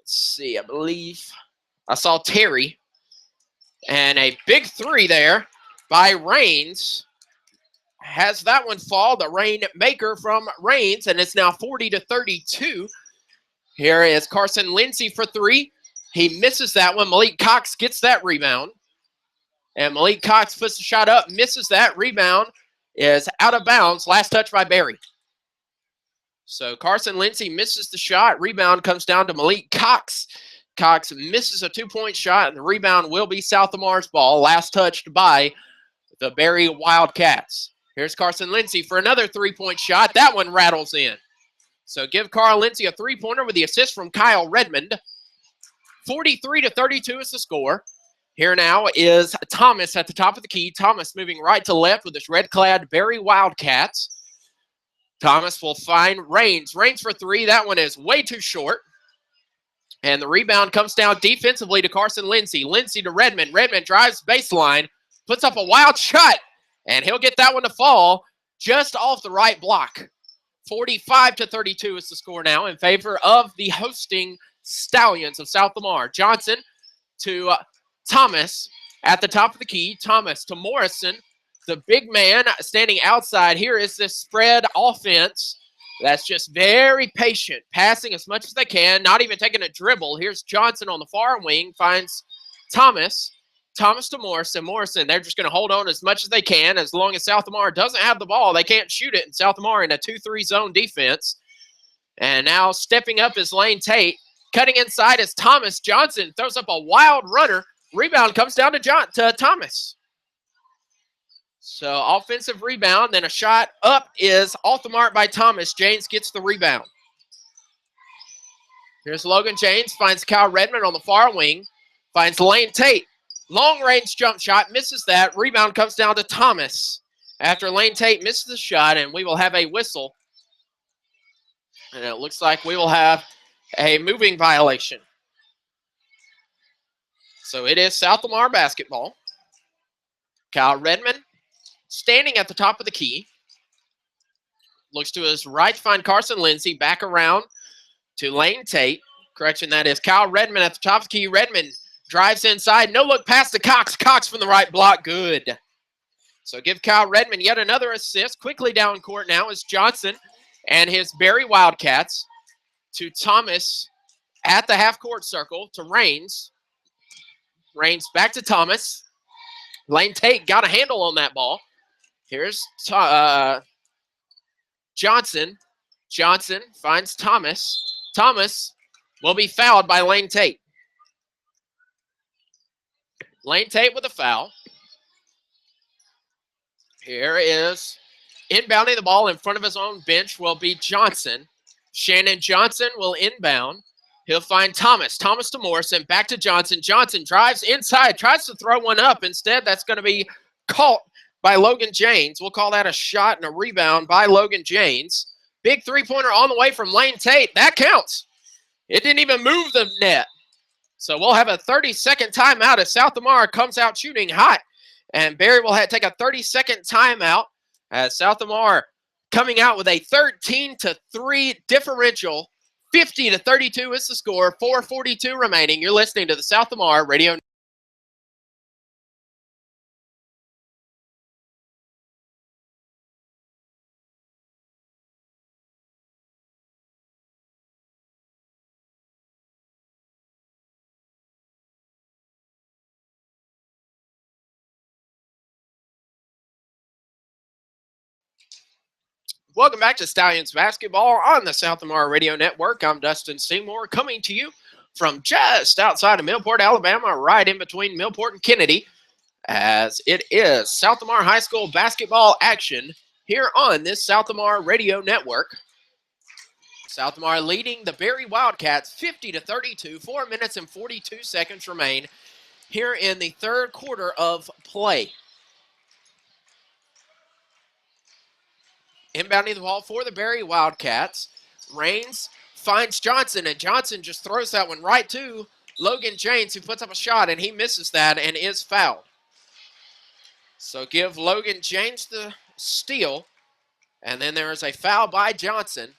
see, I believe I saw Terry. And a big 3 there by Raines. Has that one fall, the rainmaker from Raines, and it's now 40-32. Here is Carson Lindsay for 3. He misses that one. Malik Cox gets that rebound. And Malik Cox puts the shot up, misses that. Rebound is out of bounds. Last touch by Barry. So Carson Lindsay misses the shot. Rebound comes down to Malik Cox. Cox misses a two-point shot, and the rebound will be South Lamar's ball. Last touched by the Barry Wildcats. Here's Carson Lindsay for another three-point shot. That one rattles in. So give Carl Lindsay a three-pointer with the assist from Kyle Redmond. 43-32 is the score. Here now is Thomas at the top of the key. Thomas moving right to left with his red-clad Barry Wildcats. Thomas will find Raines. Raines for three. That one is way too short. And the rebound comes down defensively to Carson Lindsay. Lindsay to Redmond. Redmond drives baseline, puts up a wild shot, and he'll get that one to fall just off the right block. 45-32 is the score now in favor of the hosting Stallions of South Lamar. Johnson to Thomas at the top of the key. Thomas to Morrison, the big man standing outside. Here is this spread offense that's just very patient, passing as much as they can, not even taking a dribble. Here's Johnson on the far wing, finds Thomas. Thomas to Morrison. Morrison, they're just going to hold on as much as they can. As long as South Lamar doesn't have the ball, they can't shoot it. And South Lamar in a 2-3 zone defense. And now stepping up is Lane Tate. Cutting inside is Thomas. Johnson throws up a wild runner. Rebound comes down to Thomas. So offensive rebound, then a shot up is off the mark by Thomas. James gets the rebound. Here's Logan James, finds Kyle Redmond on the far wing, finds Lane Tate. Long range jump shot, misses that. Rebound comes down to Thomas after Lane Tate misses the shot, and we will have a whistle. And it looks like we will have a moving violation. So it is South Lamar basketball. Kyle Redmond standing at the top of the key. Looks to his right to find Carson Lindsay. Back around to Lane Tate. Correction, that is Kyle Redmond at the top of the key. Redmond drives inside. No look pass to Cox. Cox from the right block. Good. So give Kyle Redmond yet another assist. Quickly down court now is Johnson and his Barry Wildcats to Thomas at the half-court circle to Raines. Raines back to Thomas. Lane Tate got a handle on that ball. Here's Johnson. Johnson finds Thomas. Thomas will be fouled by Lane Tate. Lane Tate with a foul. Here is inbounding the ball in front of his own bench will be Johnson. Shannon Johnson will inbound. He'll find Thomas. Thomas to Morrison. Back to Johnson. Johnson drives inside. Tries to throw one up. Instead, that's going to be caught by Logan James. We'll call that a shot and a rebound by Logan James. Big three-pointer on the way from Lane Tate. That counts. It didn't even move the net. So we'll have a 30-second timeout as South Lamar comes out shooting hot. And Barry will take a 30-second timeout as South Lamar coming out with a 13-3 differential. 50-32 is the score. 4:42 remaining. You're listening to the South Lamar Radio. Welcome back to Stallions Basketball on the South Lamar Radio Network. I'm Dustin Seymour coming to you from just outside of Millport, Alabama, right in between Millport and Kennedy, as it is South Lamar High School basketball action here on this South Lamar Radio Network. South Lamar leading the Barry Wildcats 50-32. 4 minutes and 42 seconds remain here in the third quarter of play. Inbounding the ball for the Barry Wildcats. Raines finds Johnson, and Johnson just throws that one right to Logan James, who puts up a shot, and he misses that and is fouled. So give Logan James the steal, and then there is a foul by Johnson.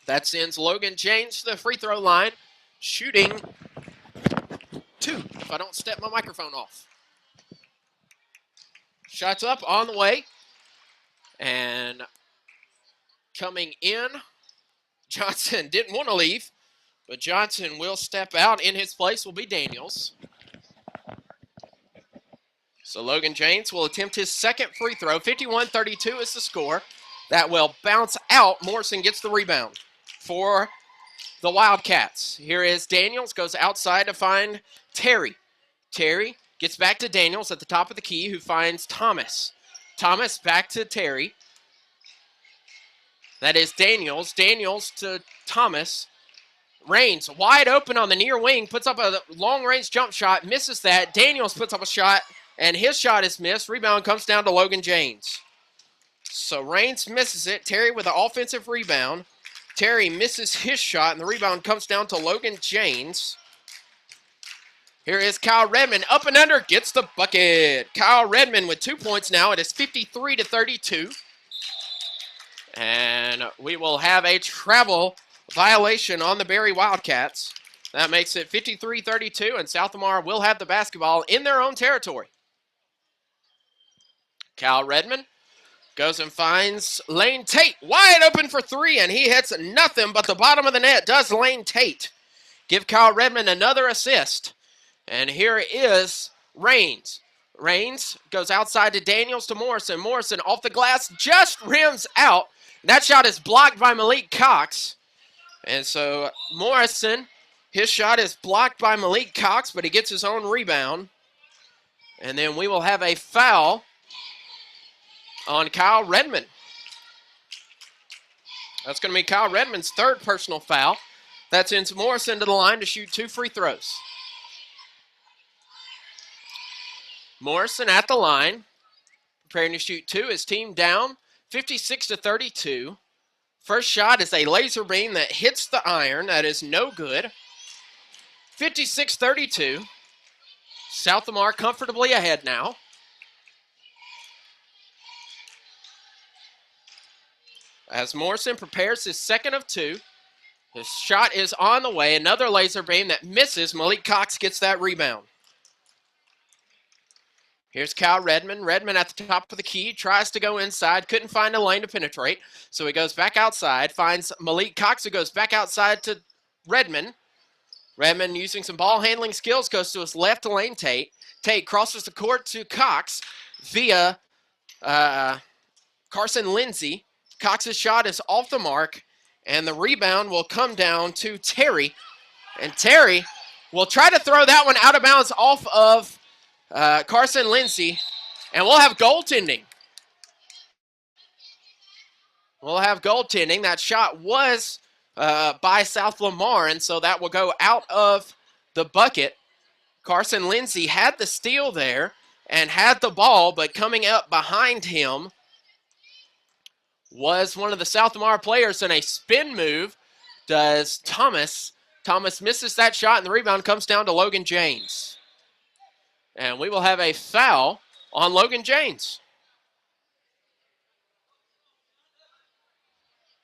That sends Logan James to the free throw line, shooting 2, if I don't step my microphone off. Shots up on the way. And coming in, Johnson didn't want to leave, But Johnson will step out. In his place will be Daniels. So Logan James will attempt his second free throw. 51-32 is the score. That will bounce out. Morrison gets the rebound for the Wildcats. Here is Daniels, goes outside to find Terry. Terry gets back to Daniels at the top of the key, who finds Thomas. Thomas back to Terry. That is Daniels. Daniels to Thomas. Raines wide open on the near wing, puts up a long-range jump shot, misses that. Daniels puts up a shot, and his shot is missed. Rebound comes down to Logan James. So Raines misses it. Terry with the offensive rebound. Terry misses his shot, and the rebound comes down to Logan James. Here is Kyle Redmond, up and under, gets the bucket. Kyle Redmond with 2 points now. It is 53-32. And we will have a travel violation on the Berry Wildcats. That makes it 53-32, and South Lamar will have the basketball in their own territory. Kyle Redmond goes and finds Lane Tate, wide open for three, and he hits nothing but the bottom of the net. Does Lane Tate give Kyle Redmond another assist? And here is Raines. Raines goes outside to Daniels to Morrison. Morrison off the glass, just rims out. That shot is blocked by Malik Cox. And so Morrison, his shot is blocked by Malik Cox, but he gets his own rebound. And then we will have a foul on Kyle Redmond. That's going to be Kyle Redmond's third personal foul. That sends Morrison to the line to shoot 2 free throws. Morrison at the line, preparing to shoot 2. His team down 56-32. First shot is a laser beam that hits the iron. That is no good. 56-32. South Lamar comfortably ahead now. As Morrison prepares his second of 2. His shot is on the way. Another laser beam that misses. Malik Cox gets that rebound. Here's Kyle Redmond. Redmond at the top of the key, tries to go inside, couldn't find a lane to penetrate, so he goes back outside, finds Malik Cox, who goes back outside to Redmond. Redmond, using some ball handling skills, goes to his left to Lane Tate. Tate crosses the court to Cox via Carson Lindsay. Cox's shot is off the mark, and the rebound will come down to Terry. And Terry will try to throw that one out of bounds off of Carson Lindsay, and we'll have goaltending. We'll have goaltending. That shot was by South Lamar, and so that will go out of the bucket. Carson Lindsay had the steal there and had the ball, but coming up behind him was one of the South Lamar players, in a spin move does Thomas. Thomas misses that shot, and the rebound comes down to Logan James. And we will have a foul on Logan James.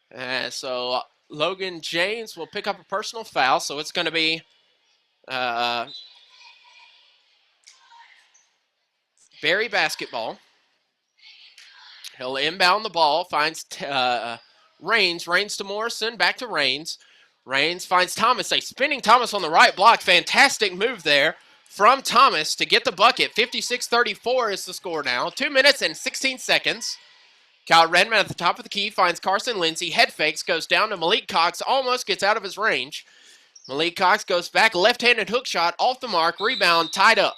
And so Logan James will pick up a personal foul, so it's going to be Berry basketball. He'll inbound the ball, finds Raines. Raines to Morrison, back to Raines. Raines finds Thomas, a spinning Thomas on the right block. Fantastic move there from Thomas to get the bucket. 56-34 is the score now. 2 minutes and 16 seconds. Kyle Redmond at the top of the key finds Carson Lindsay. Head fakes, goes down to Malik Cox. Almost gets out of his range. Malik Cox goes back. Left-handed hook shot off the mark. Rebound tied up.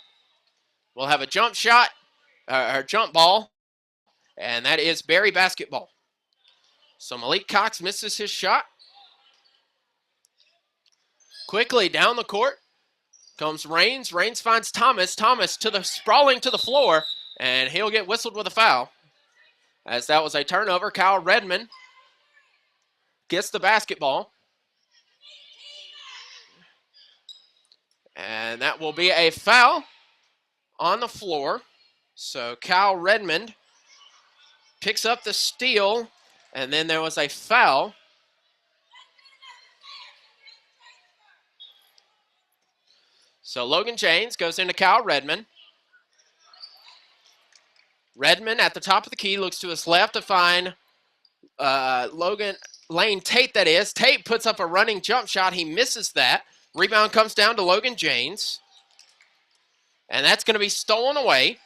We'll have a jump shot, or jump ball. And that is Berry basketball. So Malik Cox misses his shot. Quickly down the court comes Raines. Raines finds Thomas. Thomas to the sprawling to the floor, and he'll get whistled with a foul, as that was a turnover. Kyle Redmond gets the basketball. And that will be a foul on the floor. So Kyle Redmond picks up the steal, and then there was a foul. So Logan James goes into Kyle Redmond. Redmond at the top of the key looks to his left to find Lane Tate, that is. Tate puts up a running jump shot. He misses that. Rebound comes down to Logan Janes. And that's going to be stolen away.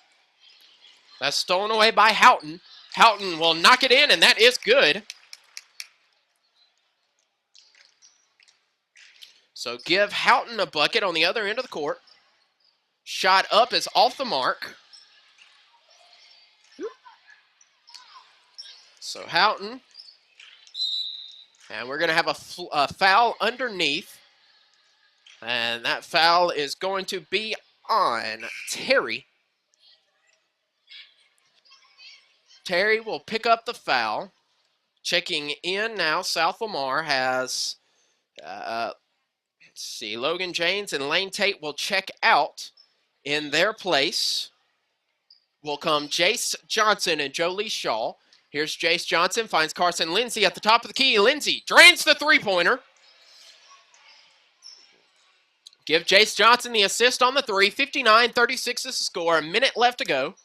That's stolen away by Houghton. Houghton will knock it in, and that is good. So give Houghton a bucket on the other end of the court. Shot up is off the mark. So Houghton. And we're going to have a foul underneath. And that foul is going to be on Terry. Terry will pick up the foul. Checking in now, South Lamar has, let's see, Logan Janes and Lane Tate will check out. In their place will come Jace Johnson and Jolie Shaw. Here's Jace Johnson, finds Carson Lindsay at the top of the key. Lindsay drains the three-pointer. Give Jace Johnson the assist on the three. 59-36 is the score. A minute left to go.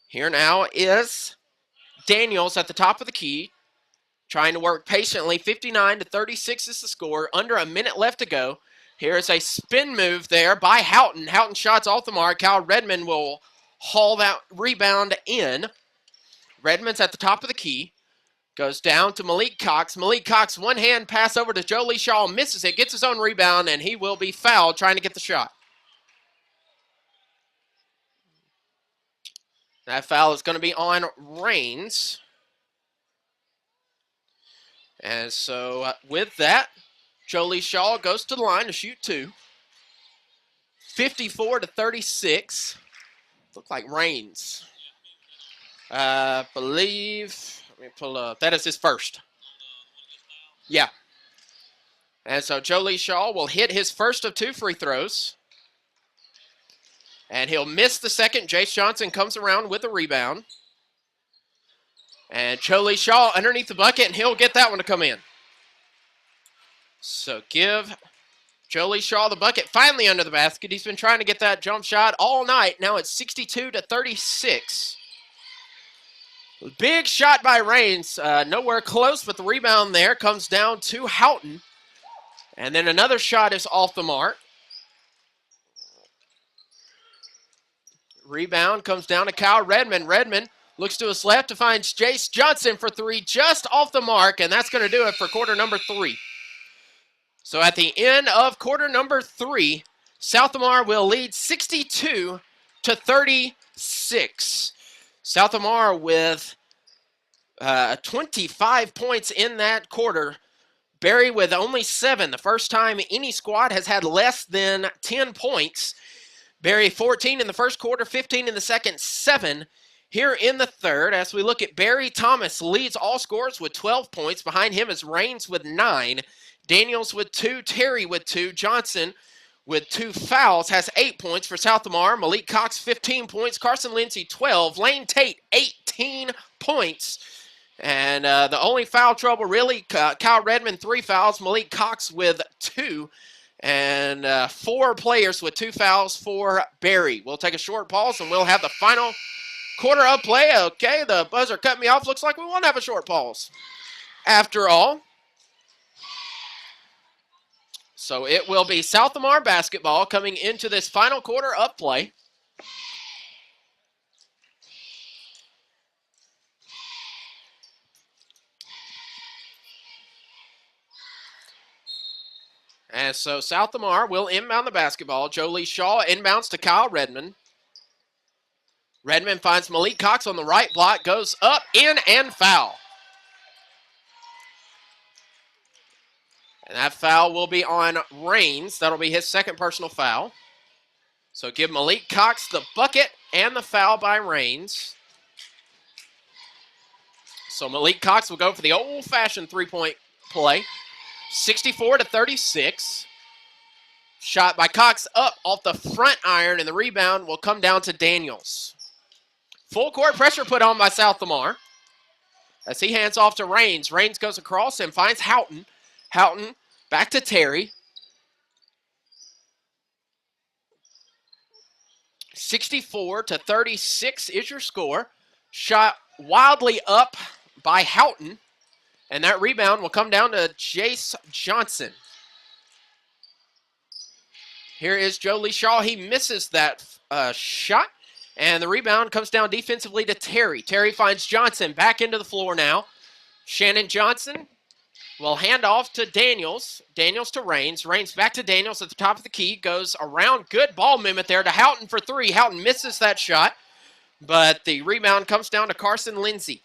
Here now is Daniels at the top of the key, trying to work patiently. 59-36 is the score. Under a minute left to go. Here's a spin move there by Houghton. Houghton shots off the mark. Kyle Redmond will haul that rebound in. Redmond's at the top of the key. Goes down to Malik Cox. Malik Cox, one-hand pass over to Jolie Shaw. Misses it, gets his own rebound, and he will be fouled trying to get the shot. That foul is going to be on Raines. And so with that, Jolie Shaw goes to the line to shoot two. 54-36. Look like Raines. Believe, let me pull up. That is his first. Yeah. And so Jolie Shaw will hit his first of two free throws. And he'll miss the second. Jace Johnson comes around with a rebound. And Jolie Shaw underneath the bucket, and he'll get that one to come in. So give Jolie Shaw the bucket finally under the basket. He's been trying to get that jump shot all night. Now it's 62-36. Big shot by Raines. Nowhere close, but the rebound there comes down to Houghton. And then another shot is off the mark. Rebound comes down to Kyle Redmond. Redmond looks to his left to find Jace Johnson for three, just off the mark, and that's going to do it for quarter number 3. So at the end of quarter number 3, South Lamar will lead 62-36. South Lamar with 25 points in that quarter. Berry with only 7. The first time any squad has had less than 10 points. Berry 14 in the first quarter, 15 in the second, 7 here in the third. As we look at Berry, Thomas leads all scorers with 12 points. Behind him is Raines with 9. Daniels with 2. Terry with 2. Johnson with 2 fouls has 8 points for South Lamar. Malik Cox 15 points. Carson Lindsay 12. Lane Tate 18 points. And the only foul trouble really, Kyle Redmond 3 fouls. Malik Cox with 2. And 4 players with 2 fouls for Berry. We'll take a short pause and we'll have the final quarter of play. Okay, the buzzer cut me off. Looks like we won't have a short pause after all. So it will be South Lamar basketball coming into this final quarter of play. And so South Lamar will inbound the basketball. Jolie Shaw inbounds to Kyle Redmond. Redmond finds Malik Cox on the right block, goes up, in, and foul. And that foul will be on Raines. That'll be his second personal foul. So give Malik Cox the bucket and the foul by Raines. So Malik Cox will go for the old-fashioned three-point play. 64-36. Shot by Cox up off the front iron, and the rebound will come down to Daniels. Full court pressure put on by South Lamar as he hands off to Raines. Raines goes across and finds Houghton. Houghton back to Terry. 64-36 is your score. Shot wildly up by Houghton. And that rebound will come down to Jace Johnson. Here is Jolie Shaw. He misses that shot. And the rebound comes down defensively to Terry. Terry finds Johnson back into the floor now. Shannon Johnson will hand off to Daniels. Daniels to Rains. Rains back to Daniels at the top of the key. Goes around. Good ball movement there to Houghton for three. Houghton misses that shot. But the rebound comes down to Carson Lindsay.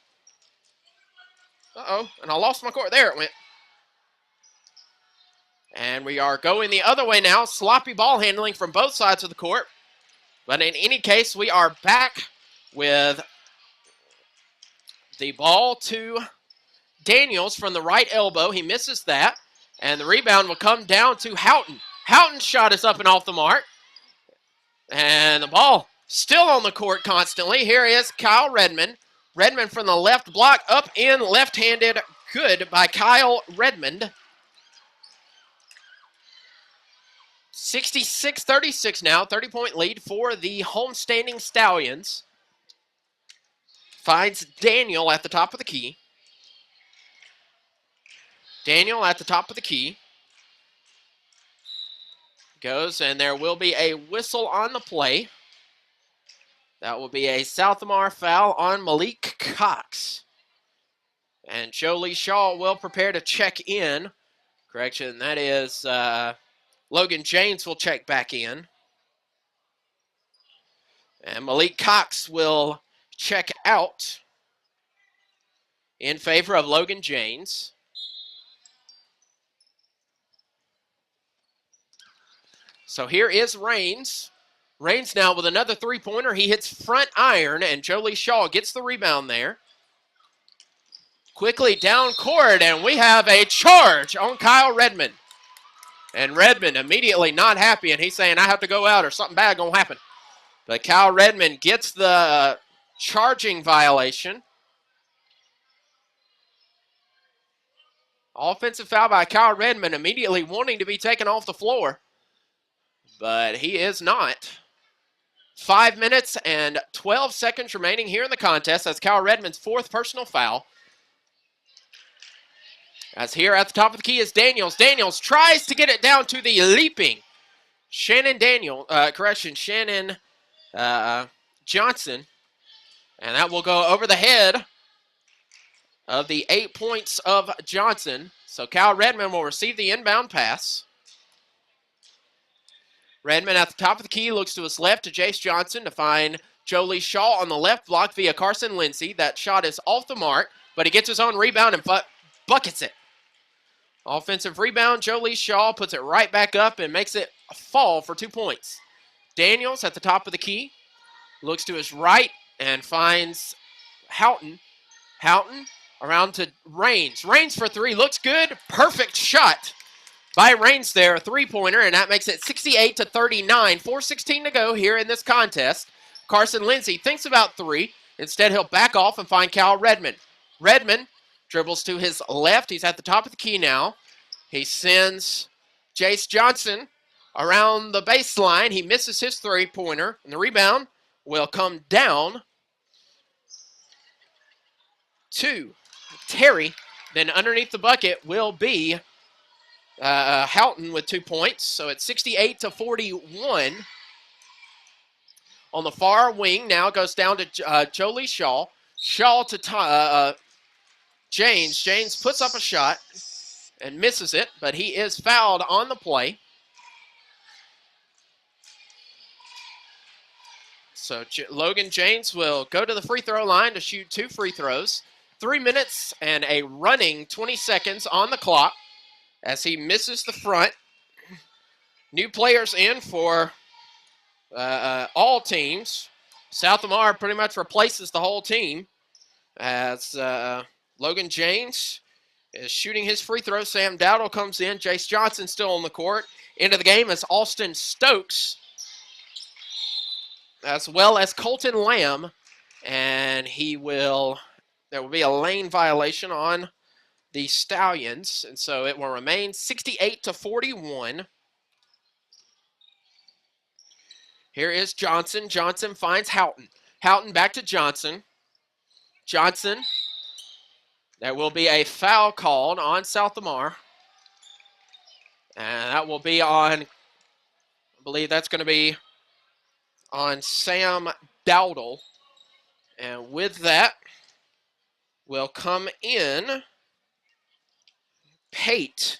Uh-oh. And I lost my court. There it went. And we are going the other way now. Sloppy ball handling from both sides of the court. But in any case, we are back with the ball to Daniels from the right elbow. He misses that. And the rebound will come down to Houghton. Houghton's shot is up and off the mark. And the ball still on the court constantly. Here is Kyle Redmond. Redmond from the left block, up in left-handed. Good by Kyle Redmond. 66-36 now, 30-point lead for the homestanding Stallions. Finds Daniel at the top of the key. Daniel at the top of the key. Goes, and there will be a whistle on the play. That will be a Southamar foul on Malik Cox. And Jolie Shaw will prepare to check in. Correction, that is Logan James will check back in. And Malik Cox will check out in favor of Logan James. So here is Rains. Rains now with another three-pointer. He hits front iron, and Jolie Shaw gets the rebound there. Quickly down court, and we have a charge on Kyle Redmond. And Redmond immediately not happy, and he's saying, I have to go out or something bad going to happen. But Kyle Redmond gets the charging violation. Offensive foul by Kyle Redmond, immediately wanting to be taken off the floor. But he is not. 5 minutes and 12 seconds remaining here in the contest. That's Kyle Redmond's fourth personal foul. As here at the top of the key is Daniels. Daniels tries to get it down to the leaping Shannon Johnson. And that will go over the head of the 8 points of Johnson. So Kyle Redmond will receive the inbound pass. Redmond at the top of the key looks to his left to Jace Johnson to find Jolie Shaw on the left block via Carson Lindsay. That shot is off the mark, but he gets his own rebound and buckets it. Offensive rebound, Jolie Shaw puts it right back up and makes it fall for 2 points. Daniels at the top of the key looks to his right and finds Houghton. Houghton around to Rains. Rains for three, looks good. Perfect shot by Rains there, a three-pointer, and that makes it 68-39. 4:16 to go here in this contest. Carson Lindsay thinks about three. Instead, he'll back off and find Kyle Redmond. Redmond dribbles to his left. He's at the top of the key now. He sends Jace Johnson around the baseline. He misses his three-pointer, and the rebound will come down to Terry. Then underneath the bucket will be Houghton with 2 points. So it's 68-41. On the far wing now goes down to Jolie Shaw. Shaw to James. James puts up a shot and misses it, but he is fouled on the play. So Logan James will go to the free throw line to shoot 2 free throws. 3 minutes and a running 20 seconds on the clock as he misses the front. New players in for all teams. Southamar pretty much replaces the whole team as Logan James is shooting his free throw. Sam Dowdle comes in. Jace Johnson still on the court. Into the game is Austin Stokes, as well as Colton Lamb. And there will be a lane violation on the Stallions. And so it will remain 68-41. Here is Johnson. Johnson finds Houghton. Houghton back to Johnson. Johnson There will be a foul called on South Lamar. And that will be on, I believe that's going to be on Sam Dowdle. And with that will come in Pate.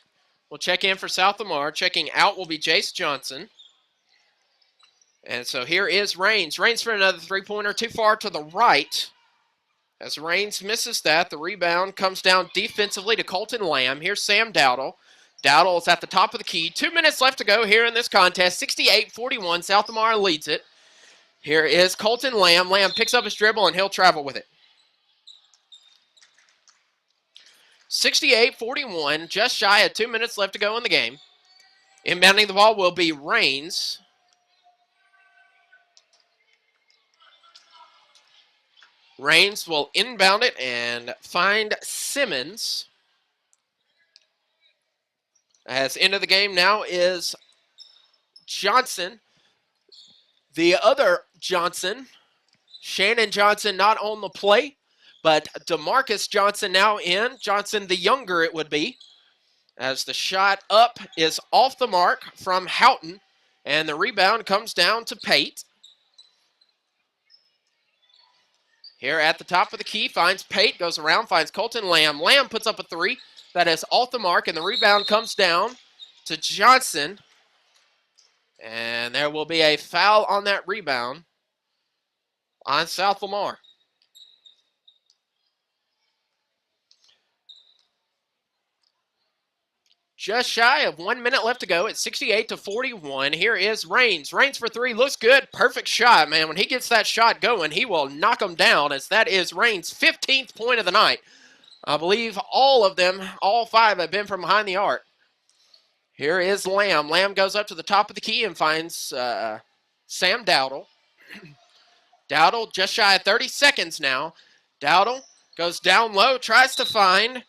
We'll check in for South Lamar. Checking out will be Jace Johnson. And so here is Raines. Raines for another three-pointer, too far to the right. As Raines misses that, the rebound comes down defensively to Colton Lamb. Here's Sam Dowdle. Dowdle is at the top of the key. 2 minutes left to go here in this contest. 68-41, South Lamar leads it. Here is Colton Lamb. Lamb picks up his dribble, and he'll travel with it. 68-41, just shy of 2 minutes left to go in the game. Inbounding the ball will be Raines. Raines will inbound it and find Simmons. As into the game now is Johnson. The other Johnson, Shannon Johnson, not on the play, but DeMarcus Johnson now in. Johnson the younger it would be. As the shot up is off the mark from Houghton, and the rebound comes down to Pate. Here at the top of the key, finds Pate, goes around, finds Colton Lamb. Lamb puts up a three. That is off the mark, and the rebound comes down to Johnson. And there will be a foul on that rebound on South Lamar. Just shy of 1 minute left to go. It's 68-41. Here is Raines. Raines for three. Looks good. Perfect shot, man. When he gets that shot going, he will knock them down, as that is Raines' 15th point of the night. I believe all of them, all five, have been from behind the arc. Here is Lamb. Lamb goes up to the top of the key and finds Sam Dowdle. Dowdle just shy of 30 seconds now. Dowdle goes down low, tries to find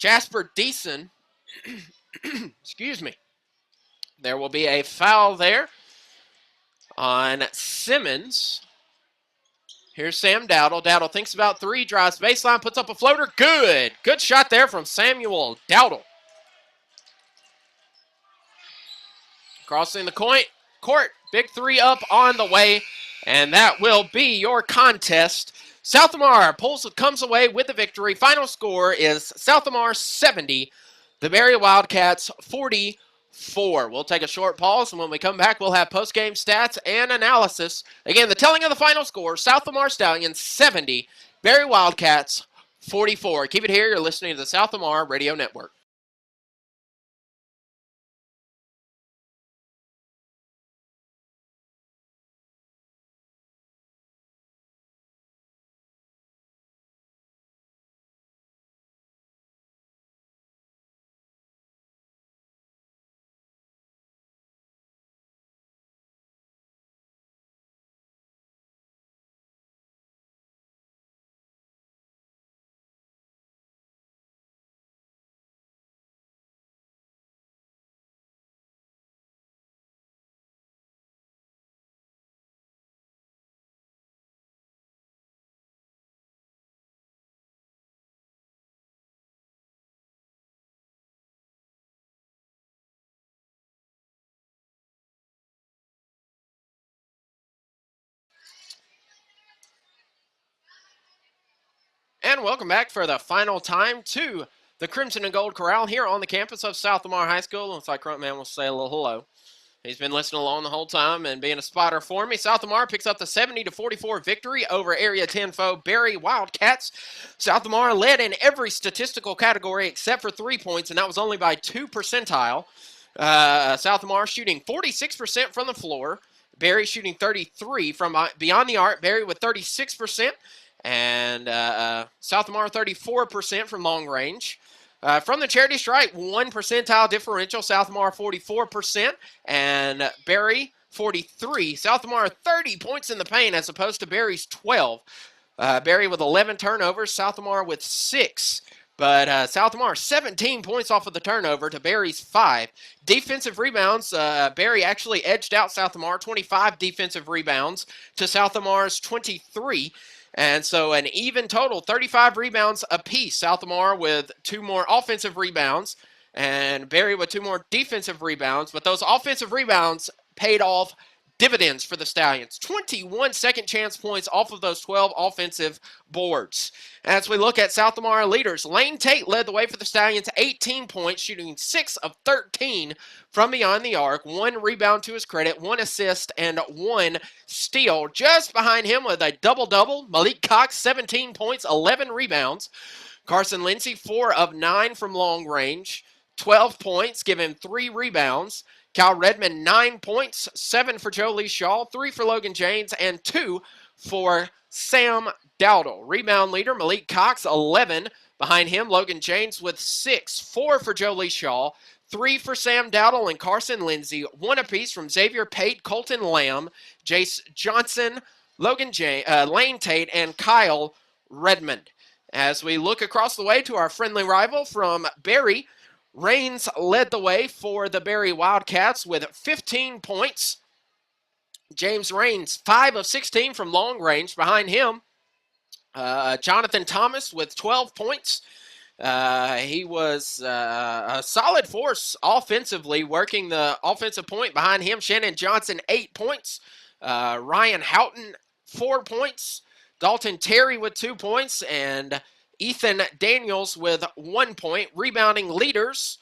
Jasper Deason. Excuse me. There will be a foul there on Simmons. Here's Sam Dowdle. Dowdle thinks about three, drives baseline, puts up a floater. Good. Good shot there from Samuel Dowdle. Crossing the court. Big three up on the way. And that will be your contest. South Lamar comes away with the victory. Final score is South Lamar 70. The Berry Wildcats 44. We'll take a short pause, and when we come back, we'll have post-game stats and analysis. Again, the telling of the final score, South Lamar Stallions 70, Berry Wildcats 44. Keep it here. You're listening to the South Lamar Radio Network. And welcome back for the final time to the Crimson and Gold Corral here on the campus of South Lamar High School. Looks like Gruntman will say a little hello. He's been listening along the whole time and being a spotter for me. South Lamar picks up the 70-44 victory over Area 10 foe Berry Wildcats. South Lamar led in every statistical category except for 3 points, and that was only by 2 percentile. South Lamar shooting 46% from the floor. Berry shooting 33% from beyond the arc. Berry with 36%. And South Lamar 34% from long range. From the charity stripe, 1 percentile differential. South Lamar 44% and Berry 43%. South Lamar 30 points in the paint as opposed to Berry's 12. Berry with 11 turnovers. South Lamar with 6. But South Lamar 17 points off of the turnover to Berry's 5. Defensive rebounds, Berry actually edged out South Lamar, 25 defensive rebounds to South Lamar's 23. And so an even total, 35 rebounds apiece. South Lamar with 2 more offensive rebounds and Berry with 2 more defensive rebounds. But those offensive rebounds paid off dividends for the Stallions. 21 second chance points off of those 12 offensive boards. As we look at South Lamar leaders, Lane Tate led the way for the Stallions, 18 points, shooting 6 of 13 from beyond the arc, 1 rebound to his credit, 1 assist, and 1 steal. Just behind him with a double-double, Malik Cox, 17 points, 11 rebounds. Carson Lindsay, 4 of 9 from long range, 12 points, give him 3 rebounds. Cal Redmond, 9 points, 7 for Jolie Shaw, 3 for Logan James, and 2 for Sam Dowdle. Rebound leader, Malik Cox, 11. Behind him, Logan James with 6, 4 for Jolie Shaw, 3 for Sam Dowdle and Carson Lindsay, 1 apiece from Xavier Pate, Colton Lamb, Jace Johnson, Lane Tate, and Kyle Redmond. As we look across the way to our friendly rival from Berry, Raines led the way for the Berry Wildcats with 15 points. James Raines, 5 of 16 from long range. Behind him, Jonathan Thomas with 12 points. He was a solid force offensively, working the offensive point. Behind him, Shannon Johnson, 8 points. Ryan Houghton, 4 points. Dalton Terry with 2 points. And Ethan Daniels with 1 point. Rebounding leaders,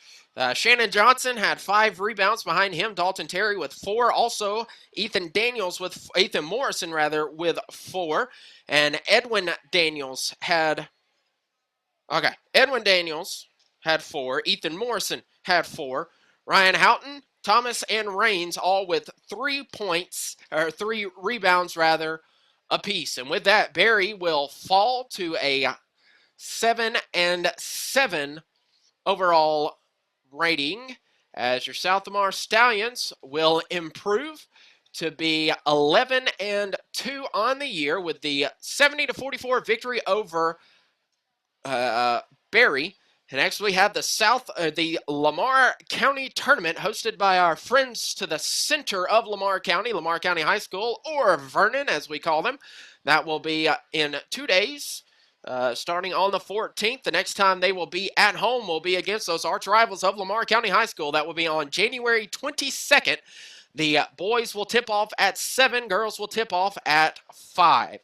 Shannon Johnson had 5 rebounds. Behind him, Dalton Terry with 4. Also, Ethan Morrison with 4. And Edwin Daniels had 4. Ethan Morrison had 4. Ryan Houghton, Thomas, and Raines all with 3 rebounds apiece. And with that, Berry will fall to a 7-7 overall rating, as your South Lamar Stallions will improve to be 11-2 on the year with the 70-44 victory over Berry. And next we have the Lamar County Tournament hosted by our friends to the center of Lamar County High School, or Vernon as we call them. That will be in 2 days, starting on the 14th. The next time they will be at home will be against those arch rivals of Lamar County High School. That will be on January 22nd. The boys will tip off at 7, girls will tip off at 5.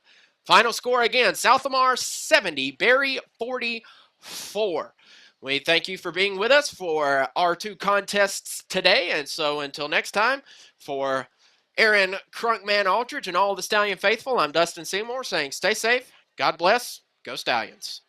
Final score again, South Lamar 70, Berry 44. We thank you for being with us for our 2 contests today. And so until next time, for Aaron Crunkman Aldridge and all the Stallion faithful, I'm Dustin Seymour saying stay safe, God bless, go Stallions.